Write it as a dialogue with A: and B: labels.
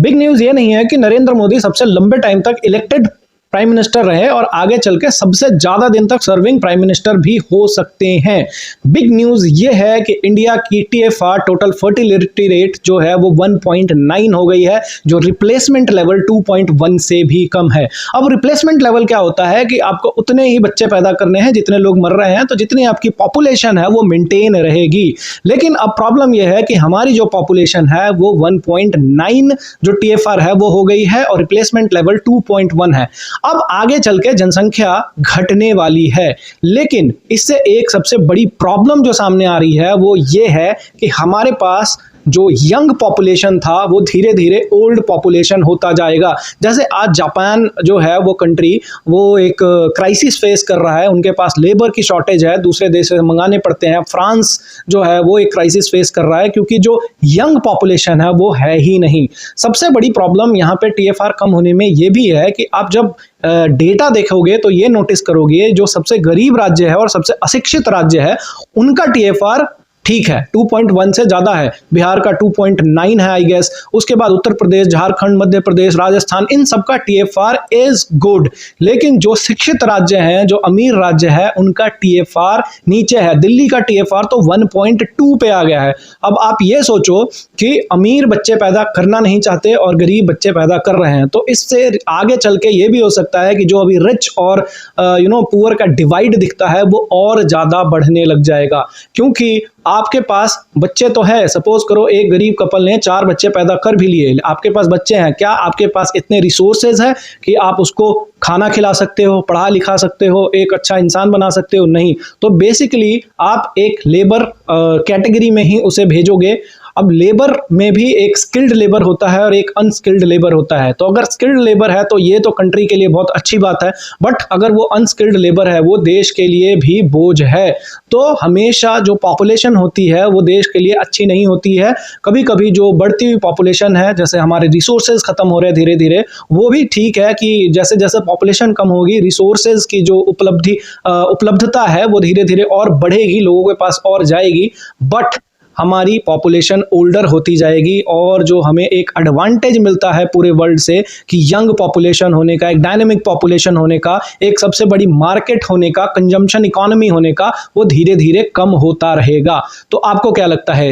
A: Big news ये नहीं है कि नरेंद्र मोदी सबसे लंबे टाइम तक इलेक्टेड प्राइम मिनिस्टर रहे और आगे चल के सबसे ज्यादा दिन तक सर्विंग प्राइम मिनिस्टर भी हो सकते हैं। बिग न्यूज ये है कि इंडिया की टीएफआर टोटल फर्टिलिटी रेट जो है वो 1.9 हो गई है, जो रिप्लेसमेंट लेवल 2.1 से भी कम है। अब रिप्लेसमेंट लेवल क्या होता है कि आपको उतने ही बच्चे पैदा करने हैं जितने लोग मर रहे हैं, तो जितनी आपकी पॉपुलेशन है वो मेंटेन रहेगी। लेकिन अब प्रॉब्लम यह है कि हमारी जो पॉपुलेशन है वो 1.9 जो टीएफआर है वो हो गई है और रिप्लेसमेंट लेवल 2.1 है। अब आगे चल के जनसंख्या घटने वाली है, लेकिन इससे एक सबसे बड़ी प्रॉब्लम जो सामने आ रही है वो ये है कि हमारे पास जो यंग पॉपुलेशन था वो धीरे धीरे ओल्ड पॉपुलेशन होता जाएगा। जैसे आज जापान जो है वो कंट्री वो एक क्राइसिस फेस कर रहा है, उनके पास लेबर की शॉर्टेज है, दूसरे देश से मंगाने पड़ते हैं। फ्रांस जो है वो एक क्राइसिस फेस कर रहा है क्योंकि जो यंग पॉपुलेशन है वो है ही नहीं। सबसे बड़ी प्रॉब्लम यहाँ पे टीएफआर कम होने में ये भी है कि आप जब डेटा देखोगे तो ये नोटिस करोगे जो सबसे गरीब राज्य है और सबसे अशिक्षित राज्य है उनका टीएफआर ठीक है 2.1 से ज्यादा है। बिहार का 2.9 है आई गेस, उसके बाद उत्तर प्रदेश, झारखंड, मध्य प्रदेश, राजस्थान, इन सबका टीएफआर इज गुड। लेकिन जो शिक्षित राज्य हैं, जो अमीर राज्य है, उनका टीएफआर नीचे है। दिल्ली का टीएफआर तो 1.2 पे आ गया है। अब आप ये सोचो कि अमीर बच्चे पैदा करना नहीं चाहते और गरीब बच्चे पैदा कर रहे हैं, तो इससे आगे चल के ये भी हो सकता है कि जो अभी रिच और पुअर का डिवाइड दिखता है वो और ज्यादा बढ़ने लग जाएगा। क्योंकि आपके पास बच्चे तो है, सपोज करो एक गरीब कपल ने 4 बच्चे पैदा कर भी लिए, आपके पास बच्चे हैं, क्या आपके पास इतने रिसोर्सेज है कि आप उसको खाना खिला सकते हो, पढ़ा लिखा सकते हो, एक अच्छा इंसान बना सकते हो? नहीं। तो बेसिकली आप एक लेबर कैटेगरी में ही उसे भेजोगे। अब लेबर में भी एक स्किल्ड लेबर होता है और एक अनस्किल्ड लेबर होता है। तो अगर स्किल्ड लेबर है तो ये तो कंट्री के लिए बहुत अच्छी बात है, बट अगर वो अनस्किल्ड लेबर है वो देश के लिए भी बोझ है। तो हमेशा जो पॉपुलेशन होती है वो देश के लिए अच्छी नहीं होती है। कभी कभी जो बढ़ती हुई पॉपुलेशन है, जैसे हमारे रिसोर्सेज खत्म हो रहे हैं धीरे धीरे, वो भी ठीक है कि जैसे जैसे पॉपुलेशन कम होगी रिसोर्सेज की जो उपलब्धता है वो धीरे धीरे और बढ़ेगी, लोगों के पास और जाएगी। बट हमारी पॉपुलेशन ओल्डर होती जाएगी और जो हमें एक एडवांटेज मिलता है पूरे वर्ल्ड से कि यंग पॉपुलेशन होने का, एक डायनेमिक पॉपुलेशन होने का, एक सबसे बड़ी मार्केट होने का, कंजम्पशन इकोनॉमी होने का, वो धीरे धीरे कम होता रहेगा। तो आपको क्या लगता है?